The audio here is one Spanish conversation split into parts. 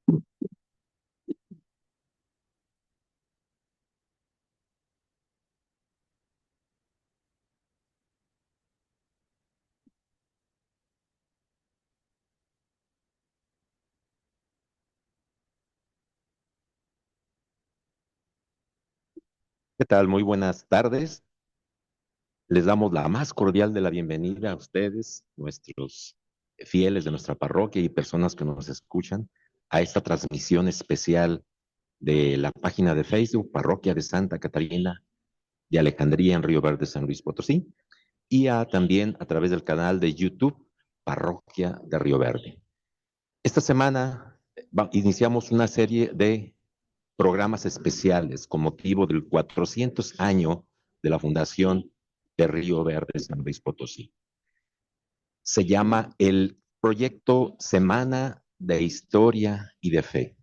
¿Qué tal? Muy buenas tardes. Les damos la más cordial de la bienvenida a ustedes, nuestros fieles de nuestra parroquia y personas que nos escuchan, a esta transmisión especial de la página de Facebook Parroquia de Santa Catarina de Alejandría en Río Verde, San Luis Potosí, y también a través del canal de YouTube Parroquia de Río Verde. Esta semana iniciamos una serie de programas especiales con motivo del 400 año de la fundación de Río Verde, San Luis Potosí. Se llama el proyecto Semana de Historia y de Fe.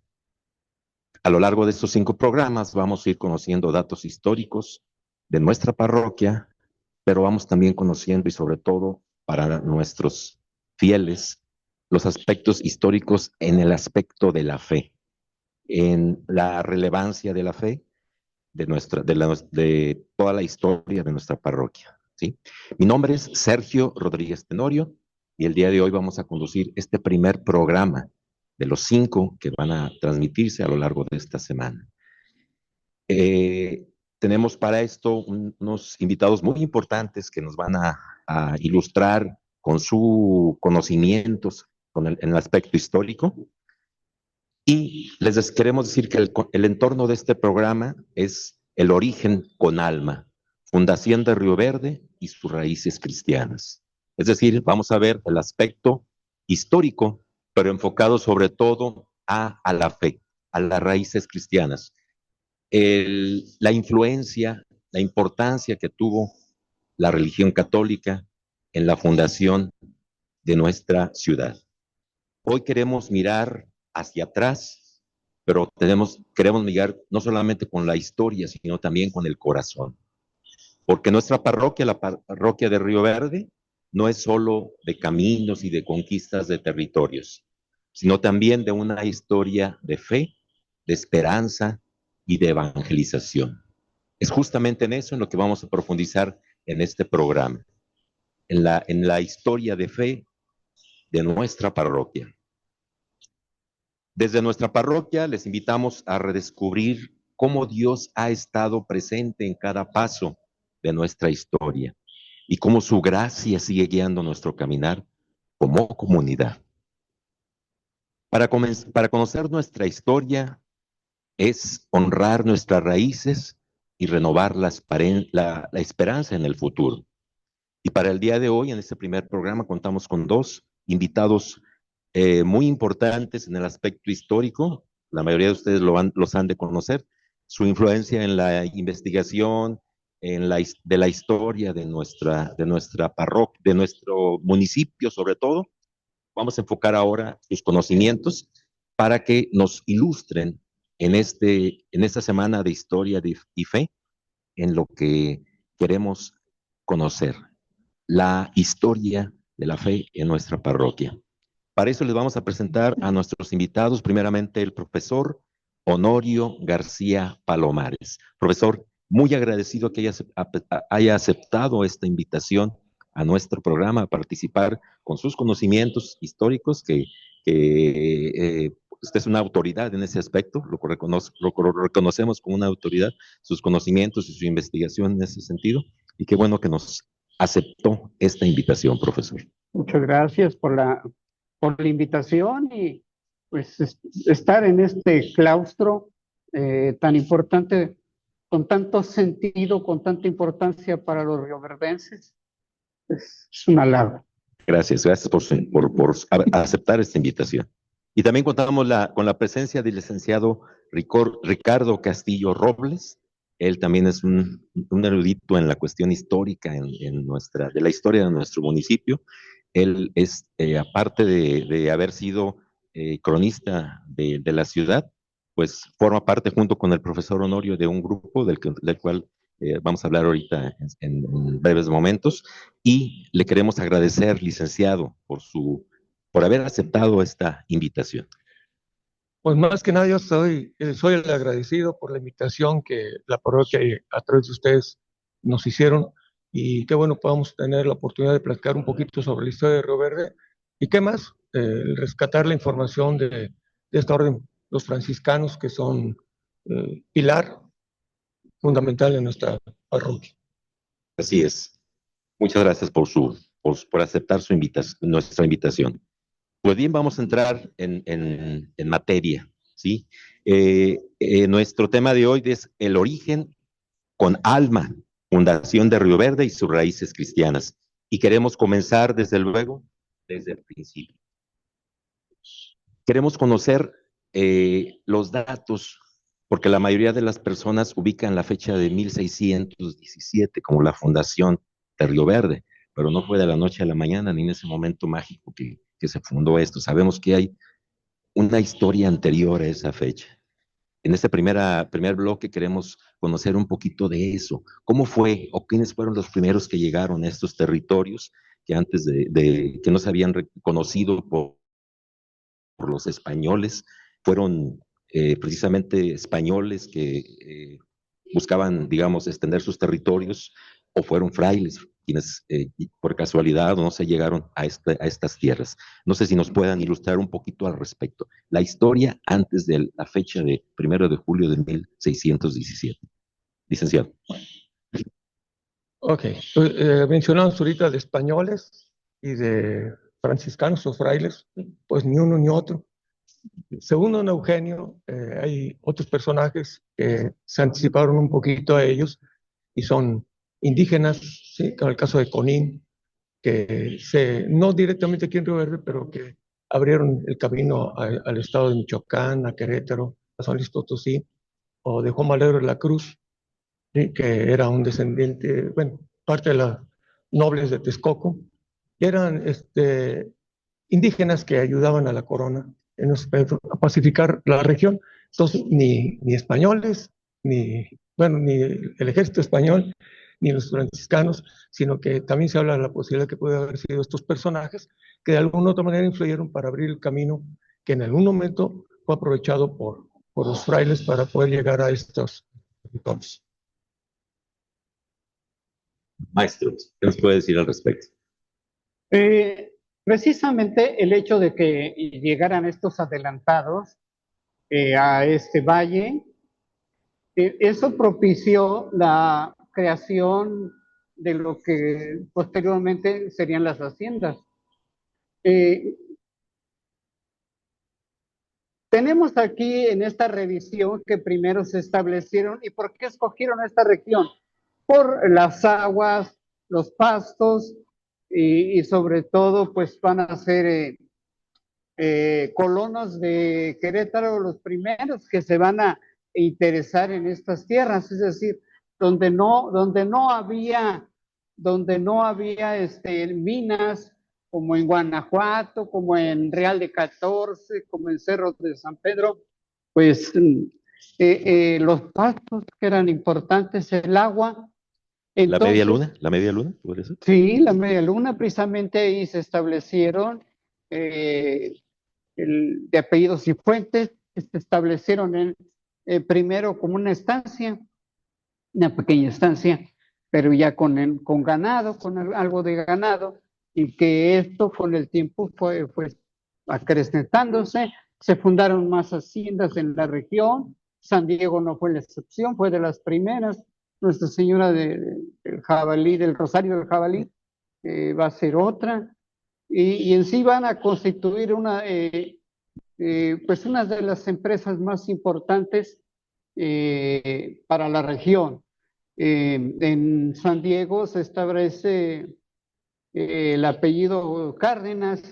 A lo largo de estos 5 programas vamos a ir conociendo datos históricos de nuestra parroquia, pero vamos también conociendo y sobre todo para nuestros fieles los aspectos históricos en el aspecto de la fe, en la relevancia de la fe de toda la historia de nuestra parroquia, ¿sí? Mi nombre es Sergio Rodríguez Tenorio y el día de hoy vamos a conducir este primer programa de los 5 que van a transmitirse a lo largo de esta semana. Tenemos para esto unos invitados muy importantes que nos van a ilustrar con sus conocimientos en el aspecto histórico. Y queremos decir que el entorno de este programa es el origen con alma, Fundación de Río Verde y sus raíces cristianas. Es decir, vamos a ver el aspecto histórico, pero enfocado sobre todo a la fe, a las raíces cristianas. La influencia, la importancia que tuvo la religión católica en la fundación de nuestra ciudad. Hoy queremos mirar hacia atrás, pero queremos mirar no solamente con la historia, sino también con el corazón. Porque nuestra parroquia, la parroquia de Río Verde, no es solo de caminos y de conquistas de territorios, sino también de una historia de fe, de esperanza y de evangelización. Es justamente en eso en lo que vamos a profundizar en este programa, en la historia de fe de nuestra parroquia. Desde nuestra parroquia les invitamos a redescubrir cómo Dios ha estado presente en cada paso de nuestra historia y cómo su gracia sigue guiando nuestro caminar como comunidad. Para conocer nuestra historia es honrar nuestras raíces y renovar la esperanza en el futuro. Y para el día de hoy, en este primer programa, contamos con 2 invitados muy importantes en el aspecto histórico. La mayoría de ustedes los han de conocer. Su influencia en la investigación, de la historia de nuestra parroquia, de nuestro municipio sobre todo. Vamos a enfocar ahora sus conocimientos para que nos ilustren en esta semana de historia y fe en lo que queremos conocer, la historia de la fe en nuestra parroquia. Para eso les vamos a presentar a nuestros invitados, primeramente el profesor Honorio García Palomares. Profesor, muy agradecido que haya aceptado esta invitación a nuestro programa a participar con sus conocimientos históricos, que usted es una autoridad en ese aspecto, lo reconocemos como una autoridad, sus conocimientos y su investigación en ese sentido, y qué bueno que nos aceptó esta invitación, profesor. Muchas gracias por la invitación y pues estar en este claustro tan importante, con tanto sentido, con tanta importancia para los rioverdenses, es un halago. Gracias por aceptar esta invitación. Y también contamos con la presencia del licenciado Ricardo Castillo Robles. Él también es un erudito en la cuestión histórica de la historia de nuestro municipio. Él es, aparte de haber sido cronista de la ciudad, pues forma parte junto con el profesor Honorio de un grupo del cual vamos a hablar ahorita en breves momentos, y le queremos agradecer, licenciado, por haber aceptado esta invitación. Pues más que nada yo soy el agradecido por la invitación que la parroquia a través de ustedes nos hicieron y qué bueno podamos tener la oportunidad de platicar un poquito sobre la historia de Río Verde y qué más, rescatar la información de esta orden, los franciscanos que son pilar fundamental en nuestra parroquia. Así es. Muchas gracias por aceptar nuestra invitación. Pues bien, vamos a entrar en materia, ¿sí? Nuestro tema de hoy es el origen con alma, fundación de Río Verde y sus raíces cristianas. Y queremos comenzar, desde luego, desde el principio. Queremos conocer los datos, porque la mayoría de las personas ubican la fecha de 1617 como la fundación de Río Verde, pero no fue de la noche a la mañana ni en ese momento mágico que se fundó esto. Sabemos que hay una historia anterior a esa fecha. En este primer bloque queremos conocer un poquito de eso. ¿Cómo fue o quiénes fueron los primeros que llegaron a estos territorios que antes que no se habían reconocido por los españoles? Fueron precisamente españoles que buscaban, digamos, extender sus territorios, o fueron frailes quienes por casualidad o no se llegaron a estas tierras. No sé si nos puedan ilustrar un poquito al respecto. La historia antes de la fecha de 1 de julio de 1617. Licenciado. Ok, mencionamos ahorita de españoles y de franciscanos o frailes, pues ni uno ni otro. Según don Eugenio, hay otros personajes que se anticiparon un poquito a ellos y son indígenas, ¿sí? Como el caso de Conín, no directamente aquí en Río Verde, pero que abrieron el camino al estado de Michoacán, a Querétaro, a San Luis Potosí, o de Juan Valero de la Cruz, ¿sí? Que era un descendiente, bueno, parte de las nobles de Texcoco, que eran indígenas que ayudaban a la corona a pacificar la región. Entonces, ni españoles, ni el ejército español, ni los franciscanos, sino que también se habla de la posibilidad que puede haber sido estos personajes que de alguna u otra manera influyeron para abrir el camino que en algún momento fue aprovechado por los frailes para poder llegar a estos territorios. Maestro, ¿qué nos puede decir al respecto? Precisamente el hecho de que llegaran estos adelantados a este valle, eso propició la creación de lo que posteriormente serían las haciendas. Tenemos aquí en esta revisión que primero se establecieron. ¿Y por qué escogieron esta región? Por las aguas, los pastos y sobre todo pues van a ser colonos de Querétaro los primeros que se van a interesar en estas tierras, es decir, donde no había minas, como en Guanajuato, como en Real de 14, como en Cerros de San Pedro, pues los pastos que eran importantes, el agua. Entonces, ¿La media luna? ¿Por eso? sí, la media luna, precisamente ahí se establecieron eh, de apellidos y fuentes, se establecieron primero como una pequeña estancia, pero ya con ganado, con algo de ganado, y que esto con el tiempo fue acrecentándose. Se fundaron más haciendas en la región. San Diego no fue la excepción, fue de las primeras. Nuestra Señora del Jabalí, del Rosario del Jabalí, va a ser otra. Y en sí van a constituir pues una de las empresas más importantes para la región. En San Diego se establece el apellido Cárdenas,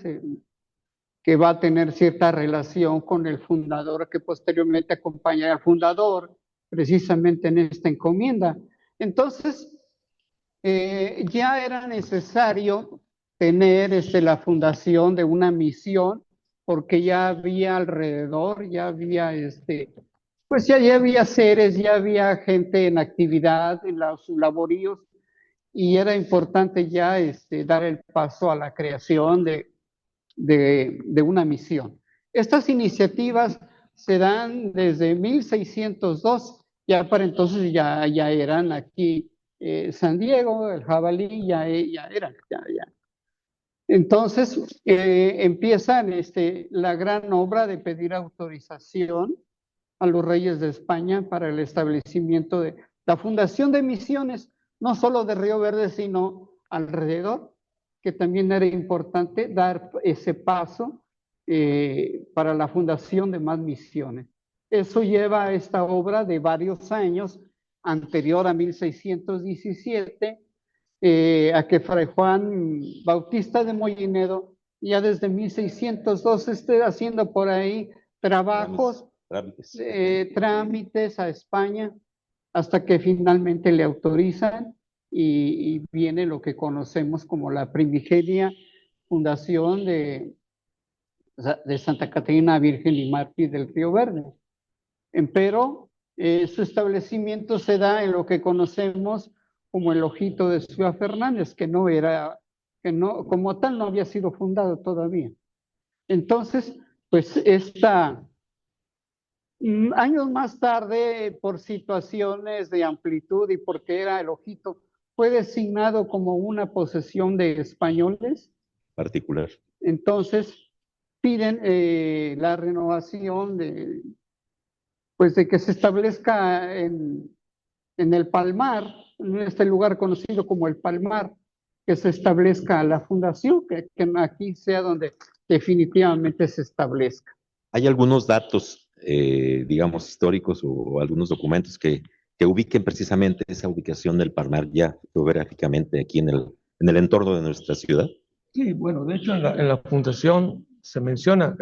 que va a tener cierta relación con el fundador, que posteriormente acompañará al fundador precisamente en esta encomienda. Entonces, ya era necesario tener la fundación de una misión, porque ya había alrededor, ya había pues ya había seres, ya había gente en actividad, en los laboríos, y era importante ya dar el paso a la creación de una misión. Estas iniciativas se dan desde 1602, ya para entonces ya eran aquí San Diego, el Jabalí, ya eran, ya. Entonces empiezan la gran obra de pedir autorización a los reyes de España para el establecimiento de la fundación de misiones, no solo de Río Verde, sino alrededor, que también era importante dar ese paso para la fundación de más misiones. Eso lleva a esta obra de varios años, anterior a 1617, a que Fray Juan Bautista de Molinedo ya desde 1602 esté haciendo por ahí trabajos, trámites a España, hasta que finalmente le autorizan y viene lo que conocemos como la primigenia fundación de Santa Catarina Virgen y Mártir del Río Verde. Empero, su establecimiento se da en lo que conocemos como el Ojito de Ciudad Fernández, que como tal no había sido fundado todavía. Entonces, pues años más tarde, por situaciones de amplitud y porque era el Ojito, fue designado como una posesión de españoles. Particular. Entonces, piden la renovación de que se establezca en el Palmar, en este lugar conocido como el Palmar, que se establezca la fundación, que aquí sea donde definitivamente se establezca. Hay algunos datos, digamos, históricos o algunos documentos que ubiquen precisamente esa ubicación del Palmar ya geográficamente aquí en el entorno de nuestra ciudad. Sí, bueno, de hecho en la fundación se menciona,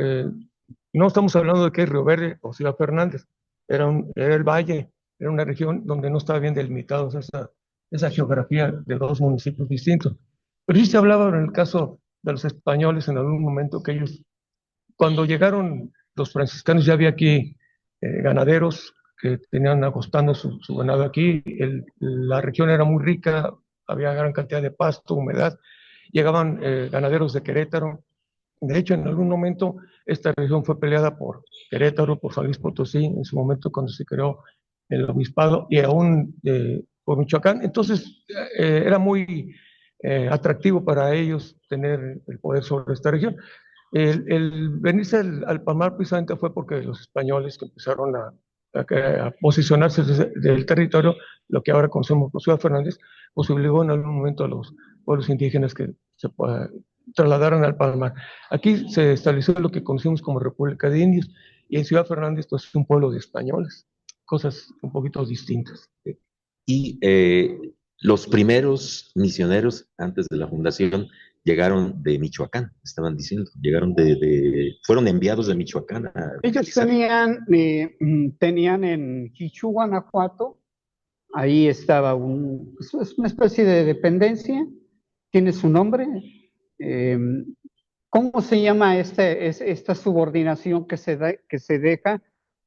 no estamos hablando de que es Río Verde o Ciudad Fernández, era el valle, era una región donde no estaba bien delimitados esa geografía de dos municipios distintos. Pero sí se hablaba en el caso de los españoles en algún momento que ellos, cuando llegaron los franciscanos, ya había aquí ganaderos que tenían acostando su ganado aquí, la región era muy rica, había gran cantidad de pasto, humedad, llegaban ganaderos de Querétaro. De hecho, en algún momento esta región fue peleada por Querétaro, por San Luis Potosí, en su momento cuando se creó el obispado, y aún por Michoacán. Entonces, era muy atractivo para ellos tener el poder sobre esta región. El venirse al Palmar precisamente fue porque los españoles que empezaron a posicionarse del territorio, lo que ahora conocemos como Ciudad Fernández, pues obligó en algún momento a los pueblos indígenas que se trasladaron al Palmar. Aquí se estableció lo que conocemos como República de Indios, y en Ciudad Fernández pues es un pueblo de españoles, cosas un poquito distintas. Y los primeros misioneros antes de la fundación llegaron de Michoacán, estaban diciendo, fueron enviados de Michoacán. Ellos tenían en Jichú, Guanajuato, ahí estaba es una especie de dependencia, tiene su nombre. ¿Cómo se llama esta subordinación que se deja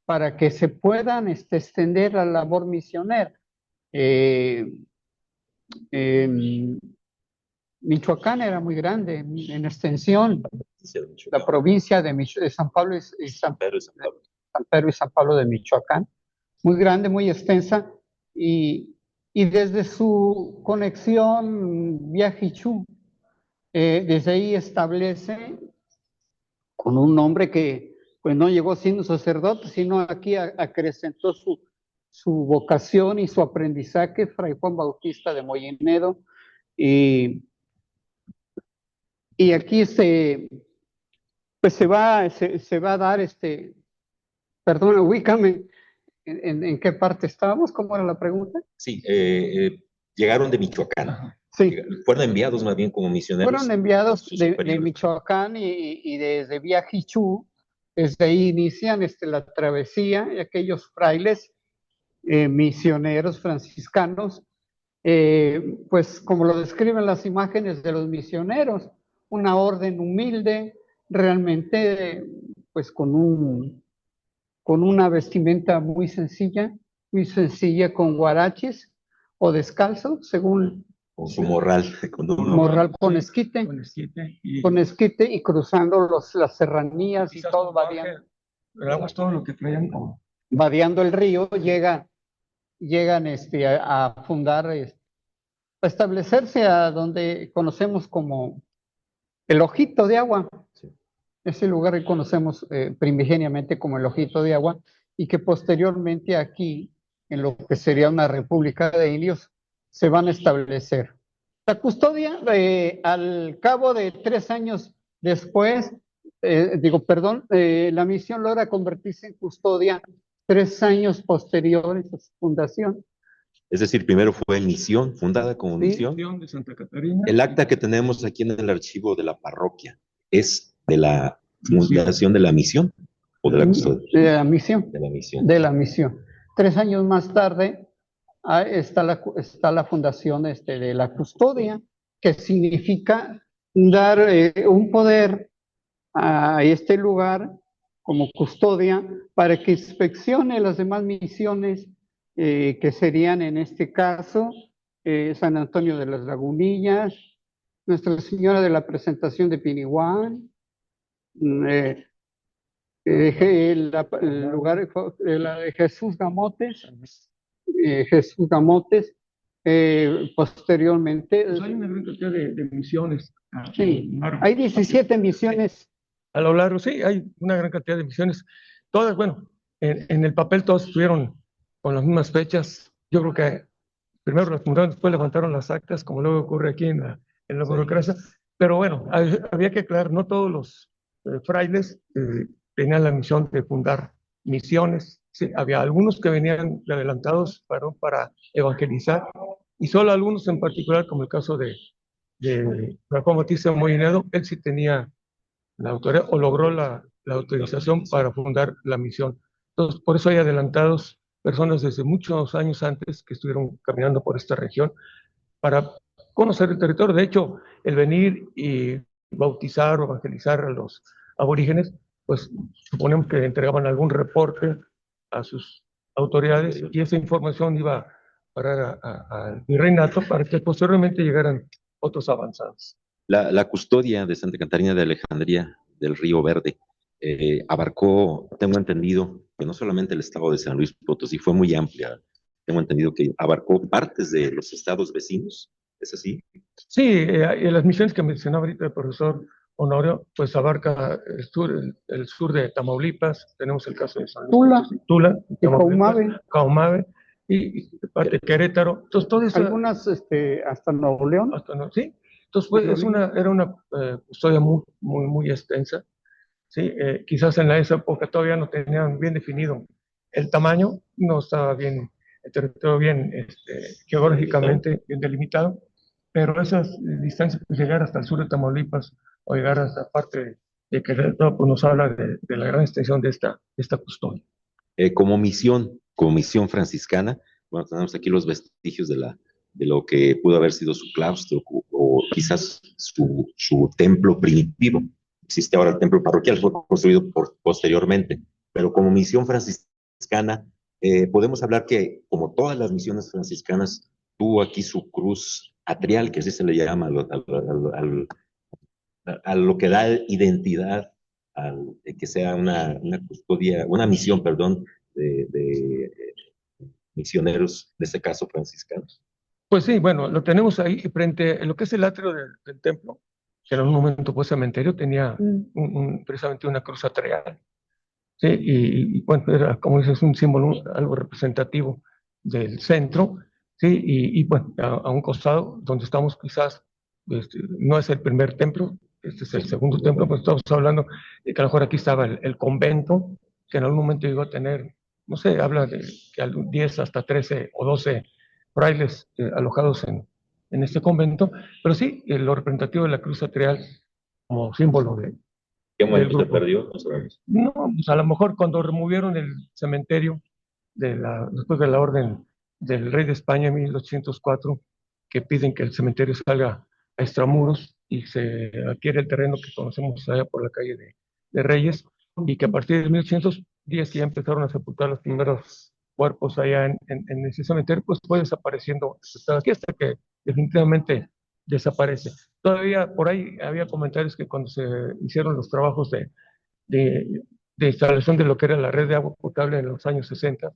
para que se puedan extender la labor misionera? Michoacán era muy grande en extensión, la provincia de San Pablo y San Pedro y San Pablo de Michoacán, muy grande, muy extensa, y desde su conexión vía Jichú, desde ahí establece con un hombre que pues no llegó siendo sacerdote, sino aquí acrecentó su vocación y su aprendizaje, Fray Juan Bautista de Molinedo, y aquí pues se va a dar perdón, ubícame, ¿en qué parte estábamos? ¿Cómo era la pregunta? Sí, llegaron de Michoacán. Sí. Fueron enviados más bien como misioneros. Fueron enviados de Michoacán y desde vía Jichú, desde ahí inician la travesía, y aquellos frailes misioneros franciscanos, pues como lo describen las imágenes de los misioneros, una orden humilde, realmente pues con una vestimenta muy sencilla, con guaraches o descalzo, según con su morral. Morral con esquite y cruzando las serranías y todo variando. El agua es todo lo que traían como. vadeando el río, llegan a fundar, a establecerse a donde conocemos como el Ojito de Agua. Ese lugar que conocemos primigeniamente como el Ojito de Agua y que posteriormente aquí, en lo que sería una república de indios, se van a establecer. La custodia, al cabo de 3 años después, la misión logra convertirse en custodia 3 años posteriores a su fundación. Es decir, primero fue misión, fundada como Sí. misión. De Santa Catarina. El acta que tenemos aquí en el archivo de la parroquia es de la fundación de la misión o de la custodia. De la misión. De la misión. De la misión. 3 años más tarde está la fundación de la custodia, que significa dar un poder a este lugar como custodia para que inspeccione las demás misiones que serían en este caso San Antonio de las Lagunillas, Nuestra Señora de la Presentación de Pinihuán, el lugar la de Jesús Gamotes, posteriormente. Pues hay una gran cantidad de misiones. Sí, hay 17 misiones. A lo largo, sí, hay una gran cantidad de misiones. Todas, bueno, en el papel todas estuvieron con las mismas fechas. Yo creo que primero las fundaron, después levantaron las actas, como luego ocurre aquí en la burocracia. Pero bueno, había que aclarar, no todos los frailes tenían la misión de fundar misiones. Sí, había algunos que venían adelantados para evangelizar, y solo algunos en particular, como el caso de Juan Bautista Moinedo, él sí tenía la autoridad o logró la autorización para fundar la misión. Entonces, por eso hay adelantados personas desde muchos años antes que estuvieron caminando por esta región para conocer el territorio. De hecho, el venir y bautizar o evangelizar a los aborígenes, pues suponemos que entregaban algún reporte a sus autoridades y esa información iba a parar al virreinato para que posteriormente llegaran otros avanzados. La custodia de Santa Catarina de Alejandría del Río Verde abarcó, tengo entendido, que no solamente el estado de San Luis Potosí, fue muy amplia. Tengo entendido que abarcó partes de los estados vecinos, ¿es así? Sí, las misiones que mencionaba ahorita el profesor Honorio, pues abarca el sur de Tamaulipas, tenemos el caso de San Luis Tula, Caumave y parte de Querétaro. Entonces, todo eso, algunas hasta Nuevo León. Sí, entonces era una custodia muy extensa. ¿Sí? Quizás en esa época todavía no tenían bien definido el tamaño, no estaba bien, el territorio bien geográficamente bien delimitado, pero esas distancias, pues, llegar hasta el sur de Tamaulipas o llegar hasta parte de Querétaro, pues nos habla de la gran extensión de esta custodia. Como misión franciscana, bueno, tenemos aquí los vestigios de lo que pudo haber sido su claustro o quizás su templo primitivo. Existe ahora el templo parroquial, fue construido posteriormente, pero como misión franciscana, podemos hablar que, como todas las misiones franciscanas, tuvo aquí su cruz atrial, que así se le llama a lo que da identidad que sea una custodia, una misión, perdón, de misioneros, en este caso franciscanos. Pues sí, bueno, lo tenemos ahí frente a lo que es el atrio del templo, que en un momento fue cementerio, tenía precisamente una cruz atrial. Sí, y bueno, era, como dices, un símbolo, algo representativo del centro, sí, y bueno, a un costado, donde estamos quizás, no es el primer templo, este es el segundo templo, pues estamos hablando de que a lo mejor aquí estaba el convento, que en algún momento llegó a tener, no sé, habla de que 10 hasta 13 o 12 frailes alojados en este convento, pero sí, lo representativo de la cruz atrial como símbolo de... ¿Qué momento se perdió? No, pues a lo mejor cuando removieron el cementerio después de la orden del rey de España en 1804, que piden que el cementerio salga a extramuros y se adquiere el terreno que conocemos allá por la calle de Reyes, y que a partir de 1810 ya empezaron a sepultar los primeros cuerpos allá en ese cementerio, pues fue desapareciendo aquí hasta que definitivamente desaparece. Todavía por ahí había comentarios que cuando se hicieron los trabajos de de instalación de lo que era la red de agua potable en los años 60,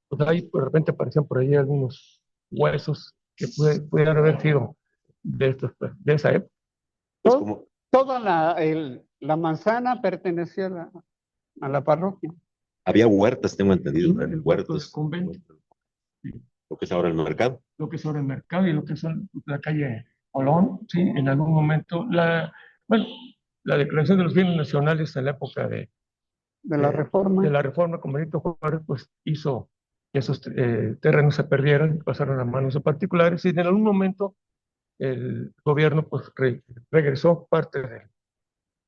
pues ahí de repente aparecían por ahí algunos huesos que pudieran haber sido de esa época. Pues To- como Toda la manzana pertenecía a la parroquia. había huertas, tengo entendido, El huerto del huertos, convento, sí, lo que es ahora el mercado. lo que es ahora el mercado y lo que son la calle Colón, sí, en algún momento, bueno, la declaración de los bienes nacionales en la época De la de Reforma. la reforma con Benito Juárez, pues hizo que esos terrenos se perdieran, pasaron a manos de particulares y en algún momento el gobierno pues regresó parte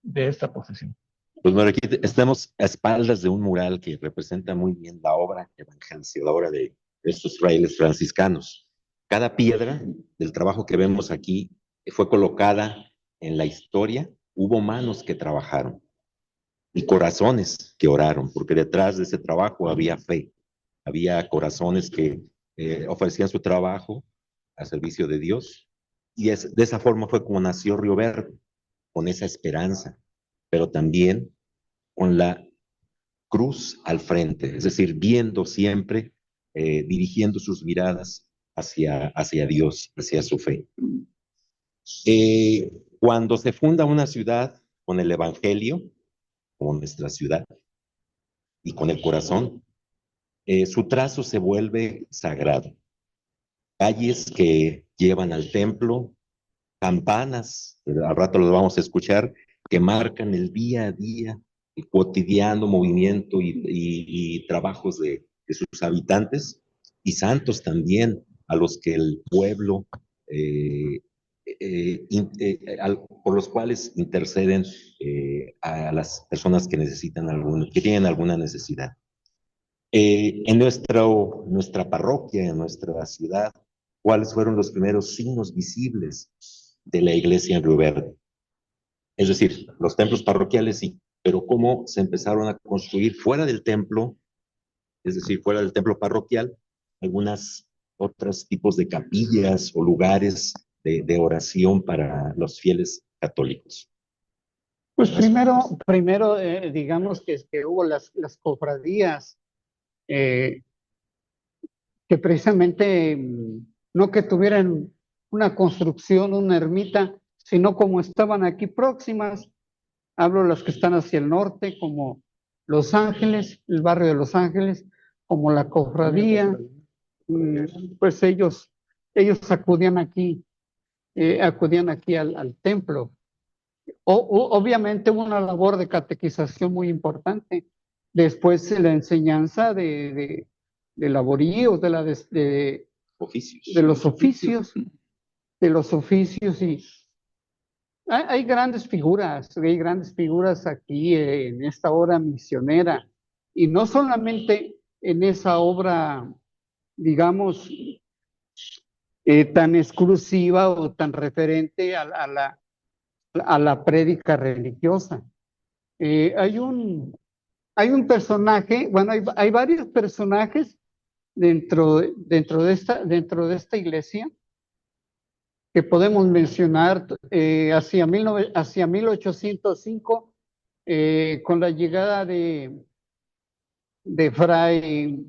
de esta posesión. Pues bueno, aquí estamos a espaldas de un mural que representa muy bien la obra evangelizadora de estos frailes franciscanos. Cada piedra del trabajo que vemos aquí fue colocada en la historia. Hubo manos que trabajaron y corazones que oraron, porque detrás de ese trabajo había fe, había corazones que ofrecían su trabajo a servicio de Dios. Y de esa forma fue como nació Río Verde, con esa esperanza, pero también con la cruz al frente, es decir, viendo siempre, dirigiendo sus miradas hacia Dios, hacia su fe. Cuando se funda una ciudad con el Evangelio, como nuestra ciudad, y con el corazón, su trazo se vuelve sagrado. Calles que llevan al templo, campanas, al rato lo vamos a escuchar, que marcan el día a día, el cotidiano movimiento y trabajos de sus habitantes, y santos también, a los que el pueblo, por los cuales interceden a las personas que necesitan que tienen alguna necesidad. En nuestra parroquia, en nuestra ciudad, ¿cuáles fueron los primeros signos visibles de la iglesia en Río Verde? Es decir, los templos parroquiales sí, pero cómo se empezaron a construir fuera del templo, es decir, fuera del templo parroquial, algunas otros tipos de capillas o lugares de oración para los fieles católicos. Pues primero digamos que hubo las cofradías, que precisamente no que tuvieran una construcción, una ermita, sino como estaban aquí próximas. Hablo las que están hacia el norte, como Los Ángeles, el barrio de Los Ángeles, como la cofradía. Pues ellos acudían aquí al templo. Obviamente hubo una labor de catequización muy importante. Después la enseñanza de laboríos, Oficios. de los oficios, y hay grandes figuras aquí en esta obra misionera, y no solamente en esa obra, digamos, tan exclusiva o tan referente a la prédica religiosa. Hay un personaje, bueno, hay varios personajes dentro de esta iglesia que podemos mencionar hacia 1805, con la llegada de Fray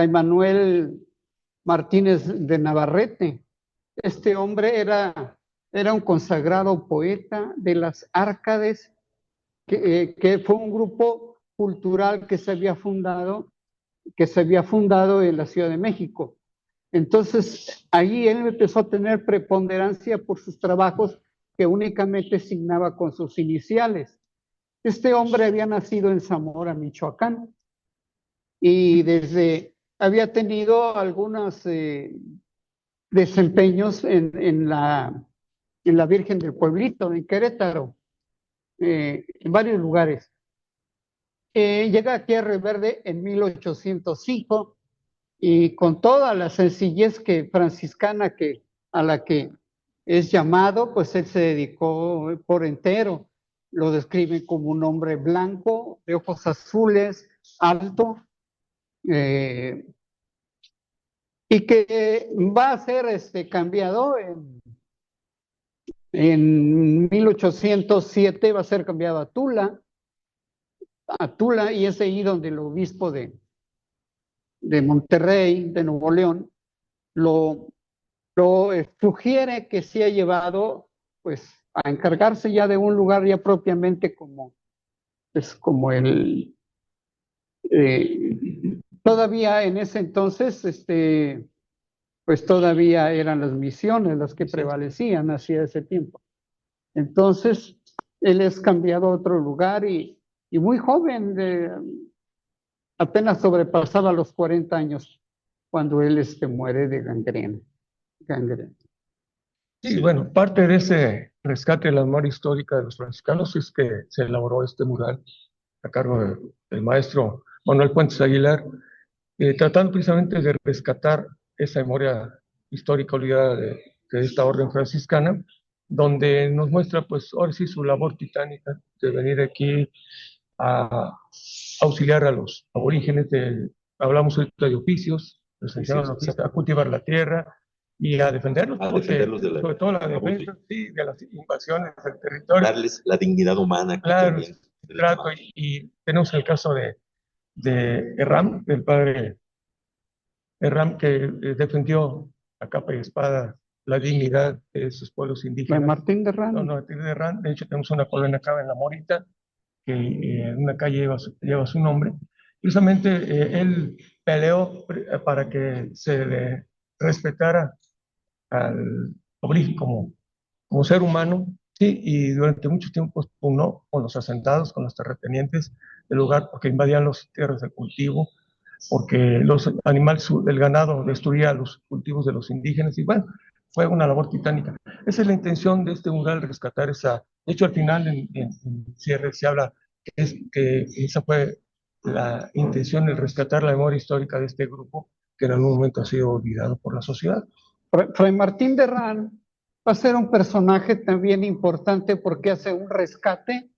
Manuel Martínez de Navarrete. Este hombre era un consagrado poeta de las Árcades, que fue un grupo cultural que se había fundado en la Ciudad de México. Entonces, ahí él empezó a tener preponderancia por sus trabajos, que únicamente signaba con sus iniciales. Este hombre había nacido en Zamora, Michoacán, y había tenido algunos desempeños en la Virgen del Pueblito, en Querétaro, en varios lugares. Llega aquí a Río Verde en 1805, y con toda la sencillez franciscana a la que es llamado, pues él se dedicó por entero. Lo describen como un hombre blanco, de ojos azules, alto, y que va a ser cambiado en 1807, va a ser cambiado a Tula. a Tula, y es ahí donde el obispo de Monterrey, de Nuevo León, lo sugiere que sea llevado pues a encargarse ya de un lugar ya propiamente como, pues, como el todavía en ese entonces pues todavía eran las misiones las que prevalecían hacia ese tiempo. Entonces él es cambiado a otro lugar y muy joven, apenas sobrepasaba los 40 años cuando él muere de gangrena. Sí, bueno, parte de ese rescate de la memoria histórica de los franciscanos es que se elaboró este mural a cargo del maestro Manuel Puentes Aguilar, tratando precisamente de rescatar esa memoria histórica olvidada de esta orden franciscana, donde nos muestra, pues, ahora sí, su labor titánica de venir aquí a auxiliar a los aborígenes, hablamos ahorita de oficios, les enseñaron a cultivar la tierra y a defenderlos, sobre todo la defensa, sí, de las invasiones del territorio. Darles la dignidad humana. Claro, trato, y tenemos el caso de Herram, del padre Herram, que defendió a capa y espada la dignidad de esos pueblos indígenas. Martín de Herrán. No, Martín de Herrán. De hecho, tenemos una colonia acá en La Morita, que en una calle lleva su nombre. Precisamente él peleó para que se le respetara al aborigen como ser humano, sí, y durante mucho tiempo pugnó con los asentados, con los terratenientes del lugar, porque invadían las tierras de cultivo, porque los animales, el ganado destruía los cultivos de los indígenas, y bueno, fue una labor titánica. Esa es la intención de este mural, rescatar esa. De hecho, al final, en cierre, se habla que esa fue la intención, el rescatar la memoria histórica de este grupo, que en algún momento ha sido olvidado por la sociedad. Fray Martín de Herrán va a ser un personaje también importante porque hace un rescate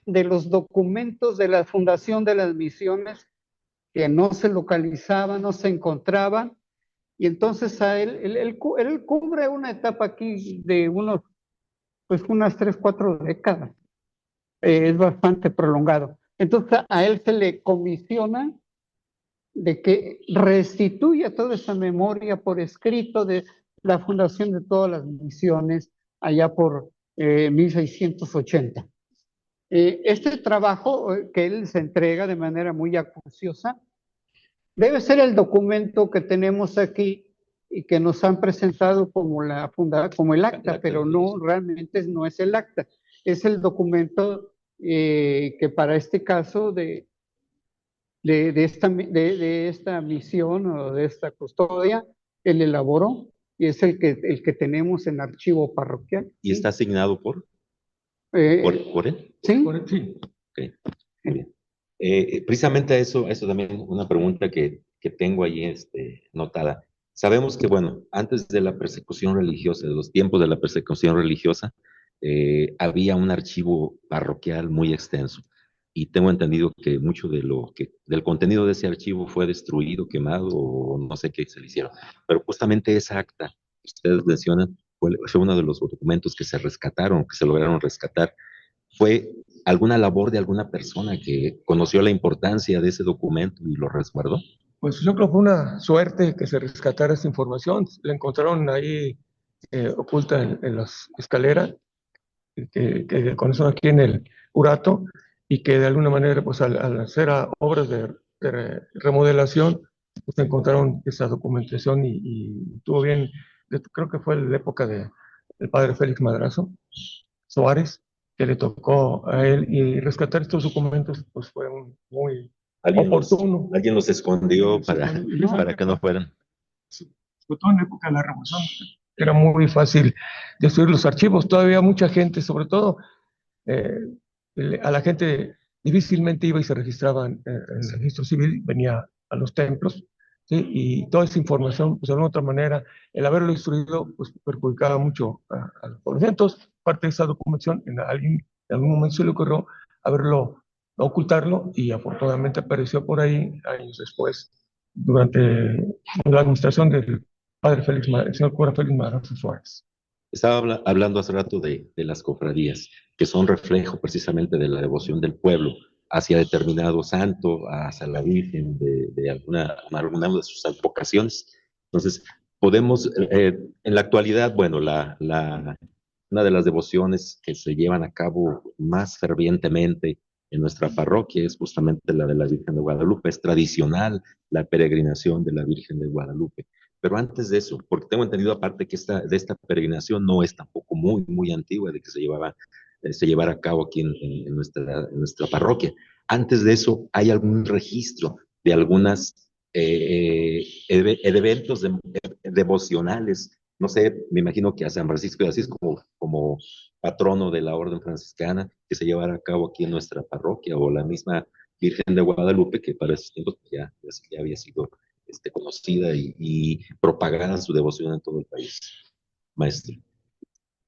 de los documentos de la fundación de las misiones que no se localizaban, no se encontraban, y entonces a él cubre una etapa aquí de unas 3, 4 décadas. Es bastante prolongado. Entonces a él se le comisiona de que restituya toda esa memoria por escrito de la fundación de todas las misiones allá por 1680. Este trabajo que él se entrega de manera muy acuciosa debe ser el documento que tenemos aquí y que nos han presentado como el acta, pero no, realmente no es el acta, es el documento que para este caso de esta misión o de esta custodia, él elaboró y es el que tenemos en archivo parroquial. ¿Y está asignado por él? Sí. Por él, sí. Okay. Muy bien. Precisamente a eso también una pregunta que tengo ahí notada. Sabemos que, bueno, antes de la persecución religiosa, de los tiempos de la persecución religiosa, había un archivo parroquial muy extenso. Y tengo entendido que mucho del contenido de ese archivo fue destruido, quemado, o no sé qué se le hicieron. Pero justamente esa acta que ustedes mencionan fue uno de los documentos que se rescataron, que se lograron rescatar. ¿Fue alguna labor de alguna persona que conoció la importancia de ese documento y lo resguardó? Pues yo creo que fue una suerte que se rescatara esta información. La encontraron ahí oculta en las escaleras, que conocen aquí en el Urato, y que de alguna manera, pues al hacer obras de remodelación, pues encontraron esa documentación y estuvo bien. Creo que fue en la época del padre Félix Madrazo Suárez, que le tocó a él, y rescatar estos documentos pues fue muy oportuno. Alguien los escondió para que no fueran. Sobre todo en la época de la Revolución, era muy fácil destruir los archivos. Todavía mucha gente, sobre todo a la gente difícilmente iba y se registraba en el registro civil, venía a los templos, ¿sí? Y toda esa información, pues de alguna otra manera, el haberlo destruido, pues perjudicaba mucho a los población. Entonces, parte de esa documentación, en algún momento se le ocurrió ocultarlo, y afortunadamente apareció por ahí años después, durante la administración del padre el señor cura Félix Madrazo Suárez. Estaba hablando hace rato de las cofradías, que son reflejo precisamente de la devoción del pueblo hacia determinado santo, hacia la Virgen de alguna de sus advocaciones. Entonces, podemos, en la actualidad, bueno, una de las devociones que se llevan a cabo más fervientemente en nuestra parroquia es justamente la de la Virgen de Guadalupe. Es tradicional la peregrinación de la Virgen de Guadalupe. Pero antes de eso, porque tengo entendido aparte que de esta peregrinación no es tampoco muy antigua, de que se llevara a cabo aquí en nuestra parroquia. Antes de eso, ¿hay algún registro de algunas eventos devocionales? No sé, me imagino que a San Francisco de Asís como patrono de la Orden Franciscana, que se llevara a cabo aquí en nuestra parroquia, o la misma Virgen de Guadalupe, que para esos tiempos ya había sido conocida y propagada su devoción en todo el país. Maestro.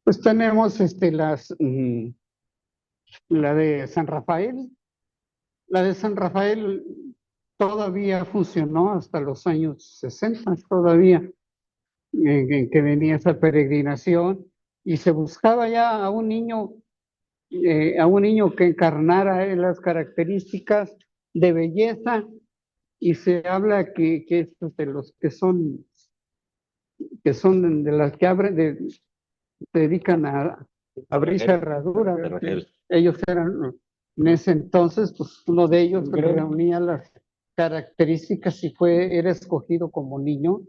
Pues tenemos la de San Rafael. La de San Rafael todavía funcionó hasta los años 60, todavía, en que venía esa peregrinación y se buscaba ya a un niño que encarnara las características de belleza, y se habla que estos de los que son de las que se dedican a abrir cerraduras. Ellos eran, en ese entonces, pues uno de ellos reunía las características y era escogido como niño.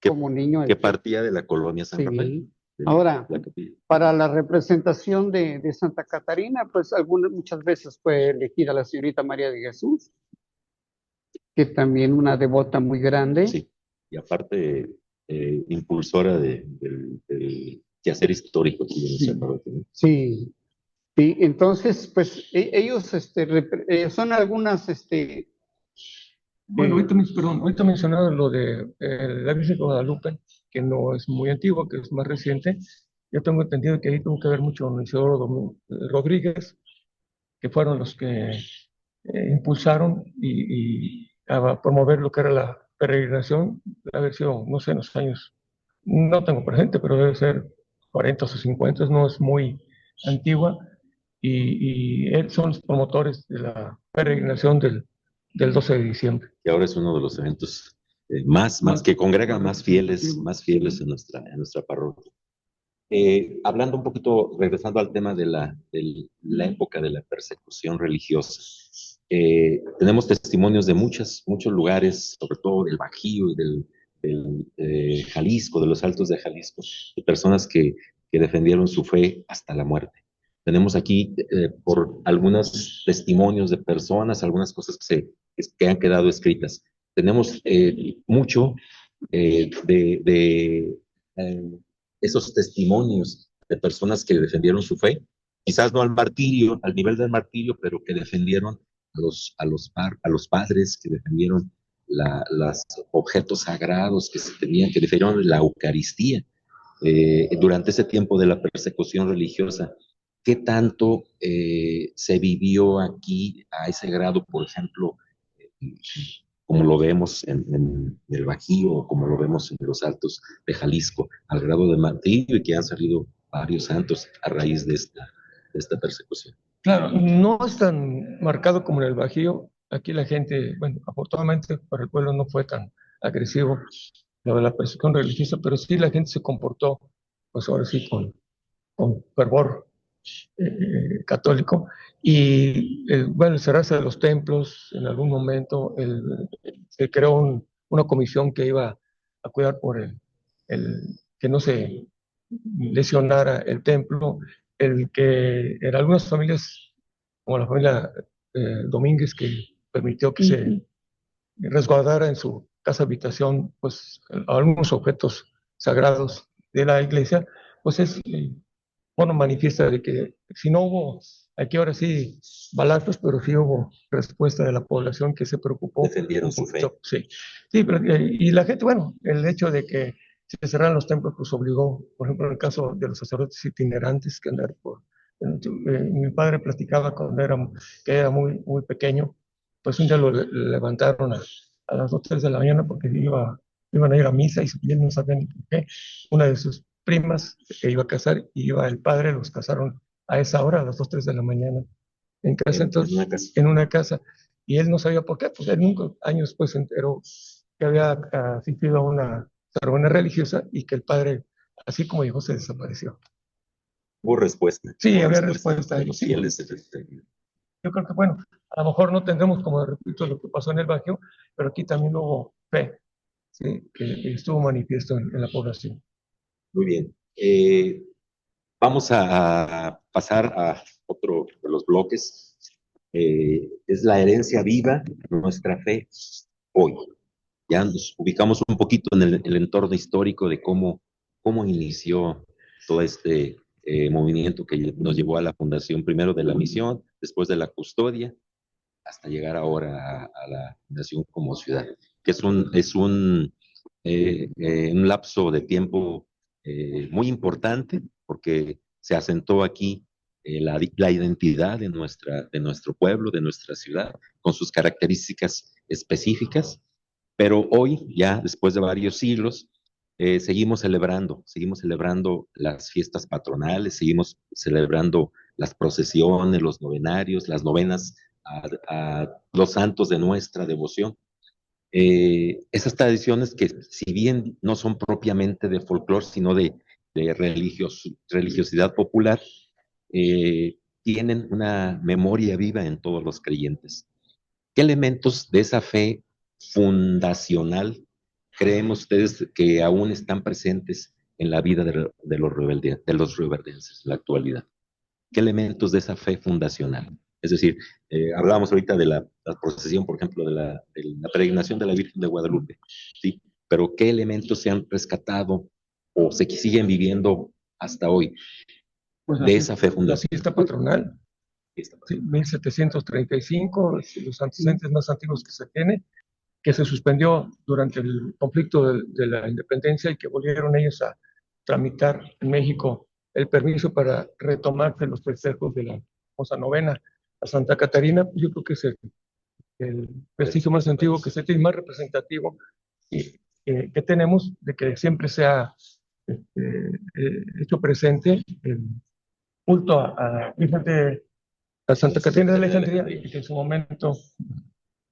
Que partía de la colonia San Rafael. Ahora, para la representación de Santa Catarina, pues muchas veces fue elegida la señorita María de Jesús, que también una devota muy grande. Sí, y aparte impulsora del quehacer histórico aquí en nuestra parroquia. Sí, sí, entonces, pues ellos son algunas, Bueno, ahorita mencionado lo de la Virgen de Guadalupe, que no es muy antiguo, que es más reciente. Yo tengo entendido que ahí tuvo que ver mucho con Isidoro Rodríguez, que fueron los que impulsaron y a promover lo que era la peregrinación, la versión, no sé, en los años, no tengo presente, pero debe ser 40 o 50, no es muy antigua, y él son los promotores de la peregrinación del 12 de diciembre. Y ahora es uno de los eventos más que congrega más fieles en nuestra parroquia. Hablando un poquito, regresando al tema de la época de la persecución religiosa, tenemos testimonios de muchos lugares, sobre todo del Bajío y del Jalisco, de los Altos de Jalisco, de personas que defendieron su fe hasta la muerte. Tenemos aquí por algunos testimonios de personas, algunas cosas que han quedado escritas. Tenemos mucho de esos testimonios de personas que defendieron su fe, quizás no al martirio, al nivel del martirio, pero que defendieron a los padres, que defendieron los objetos sagrados que se tenían, que defendieron la Eucaristía durante ese tiempo de la persecución religiosa. ¿Qué tanto se vivió aquí a ese grado, por ejemplo, como lo vemos en el Bajío, o como lo vemos en los Altos de Jalisco, al grado de martirio, y que han salido varios santos a raíz de esta persecución? Claro, no es tan marcado como en el Bajío. Aquí la gente, bueno, afortunadamente para el pueblo no fue tan agresivo lo de la persecución religiosa, pero sí la gente se comportó, pues ahora sí, con fervor católico. Y bueno, el cerrarse de los templos, en algún momento se creó una comisión que iba a cuidar por que no se lesionara el templo, el que en algunas familias, como la familia Domínguez, que permitió que se resguardara en su casa habitación pues algunos objetos sagrados de la iglesia, pues es bueno, manifiesta de que si no hubo, aquí ahora sí, balazos, pero sí hubo respuesta de la población que se preocupó. Defendieron su fe. Sí, sí, pero, y la gente, bueno, el hecho de que se cerraran los templos, pues obligó, por ejemplo, en el caso de los sacerdotes itinerantes que andar por... mi padre platicaba cuando que era muy pequeño, pues un día lo levantaron a las 2 o 3 de la mañana porque iban a ir a misa y no sabían ni por qué. Una de sus primas que iba a casar y iba el padre, los casaron a esa hora, a las 2, 3 de la mañana, en casa, entonces, en una casa. Y él no sabía por qué, pues él nunca, años después se enteró que había asistido a una ceremonia religiosa y que el padre, así como dijo, se desapareció. Hubo respuesta. Sí, Hubo había respuesta respuesta. de los Sí, fieles. yo creo que, bueno, a lo mejor no tendremos, como repito, lo que pasó en el Bajío, pero aquí también hubo fe, ¿sí? Que estuvo manifiesto en la población. Muy bien. Vamos a pasar a otro de los bloques. Es la herencia viva, nuestra fe hoy. Ya nos ubicamos un poquito en el entorno histórico de cómo inició todo este movimiento que nos llevó a la fundación, primero de la misión, después de la custodia, hasta llegar ahora a la fundación como ciudad, que un lapso de tiempo muy importante porque se asentó aquí la identidad de nuestro pueblo, de nuestra ciudad, con sus características específicas, pero hoy, ya después de varios siglos, seguimos celebrando las fiestas patronales, seguimos celebrando las procesiones, los novenarios, las novenas a los santos de nuestra devoción. Esas tradiciones que si bien no son propiamente de folclore, sino de religiosidad popular, tienen una memoria viva en todos los creyentes. ¿Qué elementos de esa fe fundacional creen ustedes que aún están presentes en la vida de los rioverdenses en la actualidad? ¿Qué elementos de esa fe fundacional? Es decir, hablábamos ahorita de la procesión, por ejemplo, de la peregrinación de la Virgen de Guadalupe, ¿sí? Pero ¿qué elementos se han rescatado o se siguen viviendo hasta hoy Pues de esa fe la fundacional? fiesta patronal, sí, 1735, los antecedentes más antiguos que se tiene, que se suspendió durante el conflicto de la independencia y que volvieron ellos a tramitar en México el permiso para retomarse los festejos de la famosa novena a Santa Catarina. Yo creo que es el vestigio más antiguo que se tiene, más representativo y, que tenemos de que siempre se ha hecho presente el culto a Santa Catarina de Alejandría y que en su momento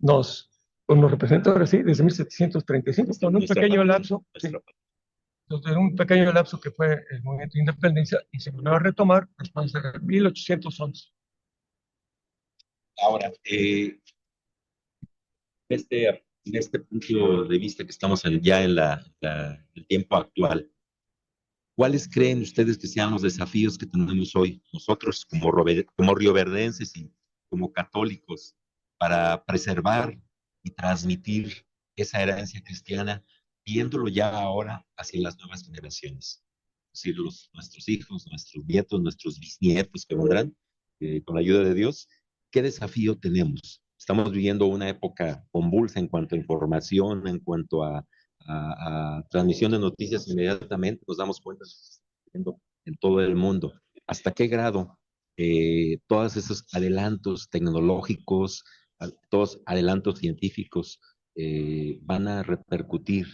nos representa ahora sí, desde 1735, con un pequeño lapso, sí, entonces, un pequeño lapso que fue el movimiento de independencia y se volvió a retomar después de 1811. Ahora, en este punto de vista que estamos ya en el tiempo actual, ¿cuáles creen ustedes que sean los desafíos que tenemos hoy nosotros como rioverdenses y como católicos para preservar y transmitir esa herencia cristiana, viéndolo ya ahora hacia las nuevas generaciones? Es decir, nuestros hijos, nuestros nietos, nuestros bisnietos que vendrán, con la ayuda de Dios, ¿qué desafío tenemos? Estamos viviendo una época convulsa en cuanto a información, en cuanto a transmisión de noticias inmediatamente, nos damos cuenta de lo que está sucediendo en todo el mundo. ¿Hasta qué grado todos esos adelantos tecnológicos, todos adelantos científicos van a repercutir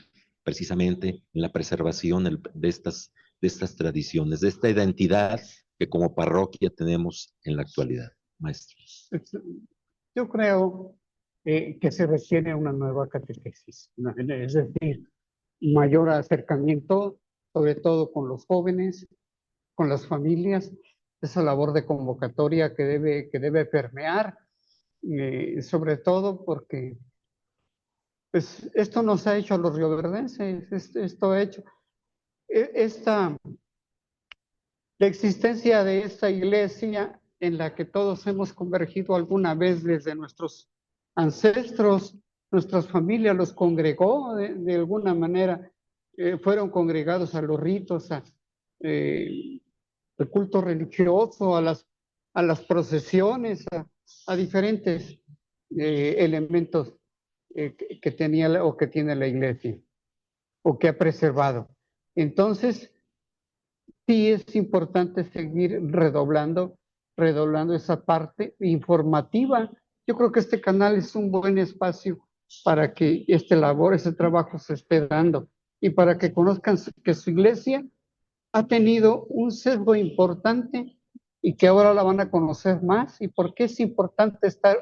precisamente en la preservación de estas tradiciones, de esta identidad que como parroquia tenemos en la actualidad, maestro? Yo creo que se requiere una nueva catequesis, ¿no? Es decir, mayor acercamiento, sobre todo con los jóvenes, con las familias, esa labor de convocatoria que debe permear, sobre todo porque pues, esto nos ha hecho a los rioverdenses, esto ha hecho, esta, la existencia de esta iglesia en la que todos hemos convergido alguna vez desde nuestros ancestros, nuestras familias los congregó de alguna manera, fueron congregados a los ritos, al culto religioso, a las procesiones, a diferentes elementos que tenía o que tiene la iglesia o que ha preservado. Entonces, sí es importante seguir redoblando esa parte informativa. Yo creo que este canal es un buen espacio para que este trabajo se esté dando y para que conozcan que su iglesia ha tenido un sesgo importante y que ahora la van a conocer más, y por qué es importante estar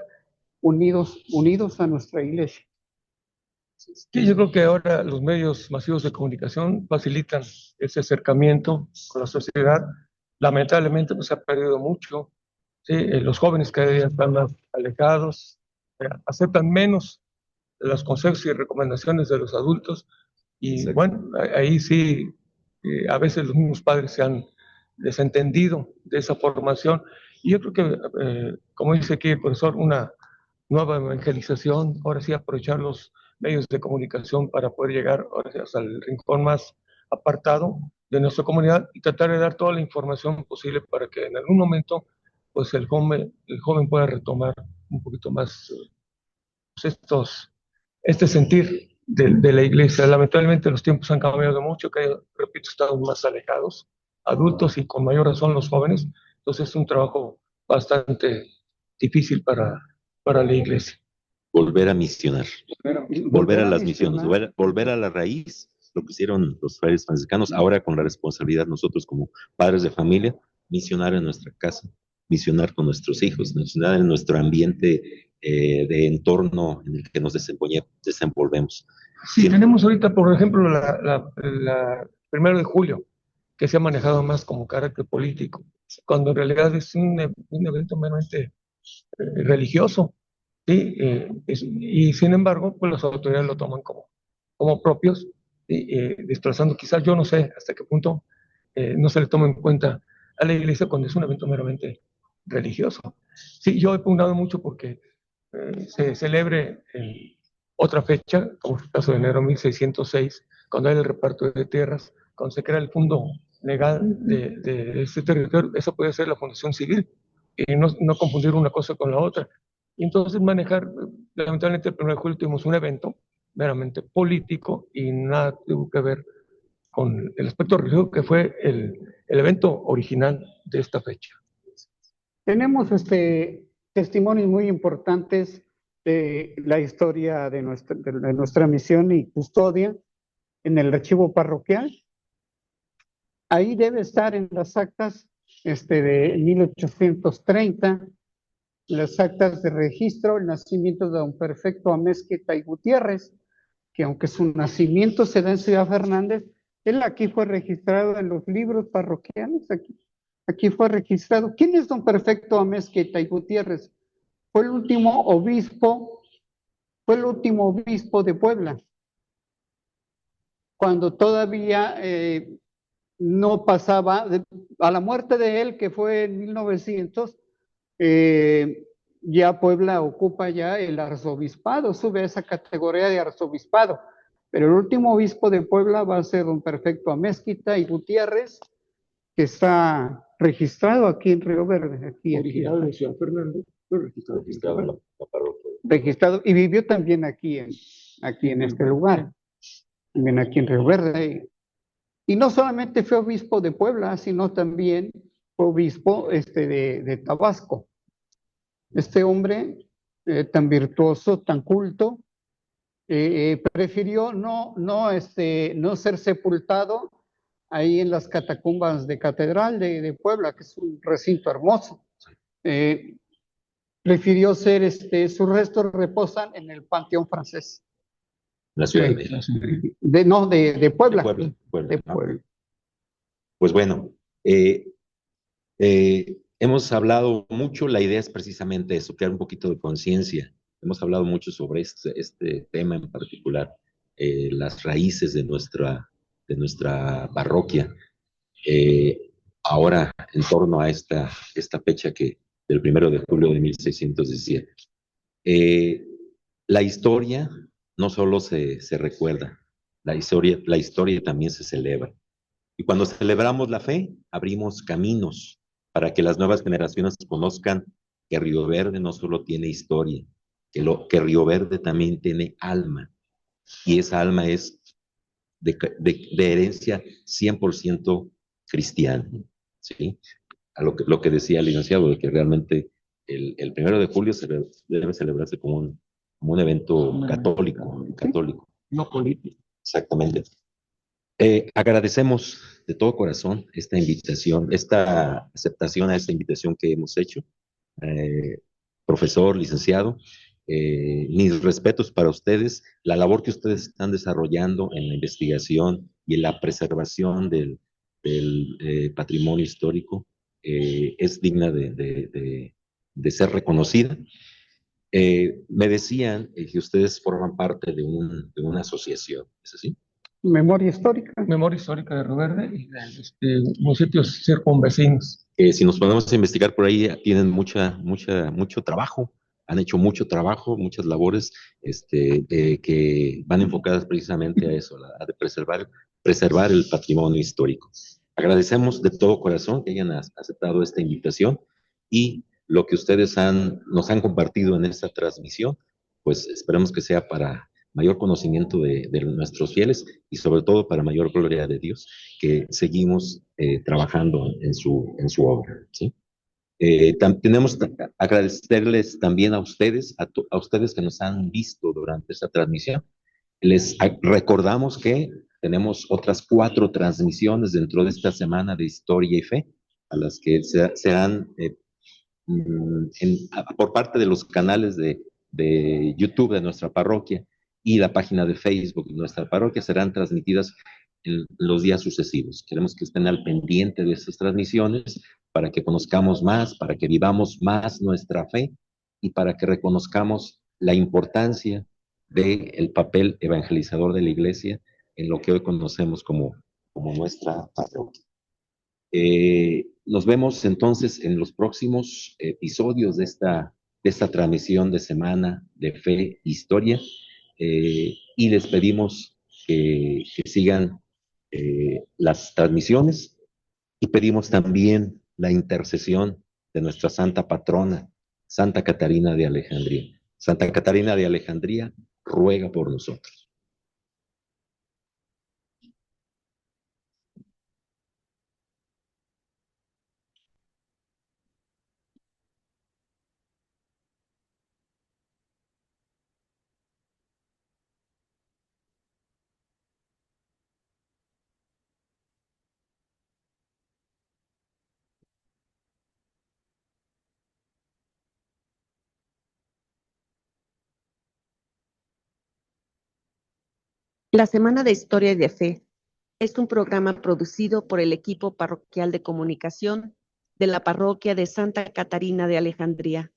unidos a nuestra iglesia. Sí, yo creo que ahora los medios masivos de comunicación facilitan ese acercamiento con la sociedad. Lamentablemente, pues se ha perdido mucho. ¿Sí? Los jóvenes cada día están más alejados, aceptan menos los consejos y recomendaciones de los adultos. Y Exacto. bueno, ahí sí, a veces los mismos padres se han desentendido de esa formación. Y yo creo que, como dice aquí el profesor, una nueva evangelización, ahora sí aprovechar los medios de comunicación para poder llegar ahora sí hasta el rincón más apartado de nuestra comunidad y tratar de dar toda la información posible para que en algún momento pues el joven pueda retomar un poquito más pues, este sentir de la iglesia. Lamentablemente los tiempos han cambiado mucho, que repito, estamos más alejados, adultos y con mayor razón los jóvenes, entonces es un trabajo bastante difícil para la iglesia. Volver a misionar, volver a las misiones, misionar. volver a la raíz, lo que hicieron los frailes franciscanos, ahora con la responsabilidad nosotros como padres de familia, misionar en nuestra casa, misionar con nuestros hijos, misionar en nuestro ambiente de entorno en el que nos desenvolvemos. Sí, tenemos ahorita, por ejemplo, la 1 de julio, que se ha manejado más como carácter político, cuando en realidad es un evento meramente religioso. ¿Sí? Y sin embargo, pues las autoridades lo toman como propios, ¿sí? Desplazando, quizás yo no sé hasta qué punto no se le toma en cuenta a la iglesia cuando es un evento meramente religioso. Sí, yo he pugnado mucho porque se celebre otra fecha, como es el caso de enero 1606, cuando hay el reparto de tierras, cuando se crea el fondo legal de este territorio. Eso puede ser la fundación civil, y no confundir una cosa con la otra. Y entonces manejar, lamentablemente el 1 de julio tuvimos un evento meramente político y nada tuvo que ver con el aspecto religioso, que fue el evento original de esta fecha. Tenemos testimonios muy importantes de la historia de nuestra misión y custodia en el archivo parroquial. Ahí debe estar en las actas de 1830, las actas de registro, el nacimiento de don Perfecto Amezquita y Gutiérrez, que aunque su nacimiento se da en Ciudad Fernández, él aquí fue registrado en los libros parroquiales, aquí fue registrado. ¿Quién es don Perfecto Amezquita y Gutiérrez? Fue el último obispo de Puebla, cuando todavía no pasaba, a la muerte de él, que fue en 1900, ya Puebla ocupa ya el arzobispado, sube a esa categoría de arzobispado, pero el último obispo de Puebla va a ser don Perfecto Amezquita y Gutiérrez, que está registrado aquí en Río Verde. Original de Ciudad Fernández, pero registrado en la parroquia. Registrado, y vivió también aquí en este lugar, también aquí en Río Verde. Y no solamente fue obispo de Puebla, sino también fue obispo de Tabasco. Este hombre tan virtuoso, tan culto, prefirió no ser sepultado ahí en las catacumbas de Catedral de Puebla, que es un recinto hermoso. Prefirió sus restos reposan en el Panteón Francés. La ciudad de Puebla. De Puebla. Pues bueno, hemos hablado mucho, la idea es precisamente eso, crear un poquito de conciencia. Hemos hablado mucho sobre este tema en particular, las raíces de nuestra parroquia. Ahora, en torno a esta fecha del 1 de julio de 1617. La historia no solo se recuerda, la historia también se celebra. Y cuando celebramos la fe, abrimos caminos para que las nuevas generaciones conozcan que Río Verde no solo tiene historia, que Río Verde también tiene alma. Y esa alma es de herencia 100% cristiana. ¿Sí? A lo que decía el licenciado, de que realmente el 1 de julio debe celebrarse como un evento católico. No político. Exactamente. Agradecemos de todo corazón esta invitación, esta aceptación a esta invitación que hemos hecho. Eh, Profesor, licenciado, mis respetos para ustedes, la labor que ustedes están desarrollando en la investigación y en la preservación del patrimonio histórico es digna de ser reconocida. Me decían que ustedes forman parte de una asociación, ¿es así? Memoria histórica. Memoria histórica de Río Verde y de municipios circunvecinos. Si nos ponemos a investigar por ahí, tienen mucho trabajo, han hecho mucho trabajo, muchas labores que van enfocadas precisamente a eso, a preservar el patrimonio histórico. Agradecemos de todo corazón que hayan aceptado esta invitación y lo que ustedes nos han compartido en esta transmisión, pues esperamos que sea para mayor conocimiento de nuestros fieles y sobre todo para mayor gloria de Dios, que seguimos trabajando en su obra, ¿sí? Tenemos que agradecerles también a ustedes, a ustedes que nos han visto durante esta transmisión. Les recordamos que tenemos otras 4 transmisiones dentro de esta semana de Historia y Fe, a las que serán por parte de los canales de YouTube de nuestra parroquia y la página de Facebook de nuestra parroquia serán transmitidas en los días sucesivos. Queremos que estén al pendiente de estas transmisiones para que conozcamos más, para que vivamos más nuestra fe y para que reconozcamos la importancia del papel evangelizador de la Iglesia en lo que hoy conocemos como nuestra parroquia. Nos vemos entonces en los próximos episodios de esta transmisión de Semana de Fe e Historia y les pedimos que sigan las transmisiones y pedimos también la intercesión de nuestra santa patrona, Santa Catarina de Alejandría. Santa Catarina de Alejandría ruega por nosotros. La Semana de Historia y de Fe es un programa producido por el equipo parroquial de comunicación de la parroquia de Santa Catarina de Alejandría,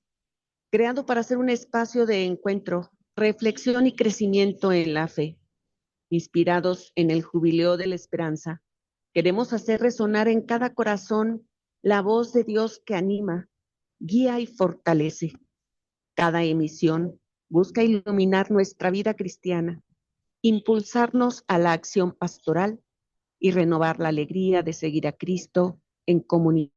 creado para ser un espacio de encuentro, reflexión y crecimiento en la fe. Inspirados en el Jubileo de la Esperanza, queremos hacer resonar en cada corazón la voz de Dios que anima, guía y fortalece. Cada emisión busca iluminar nuestra vida cristiana, impulsarnos a la acción pastoral y renovar la alegría de seguir a Cristo en comunidad.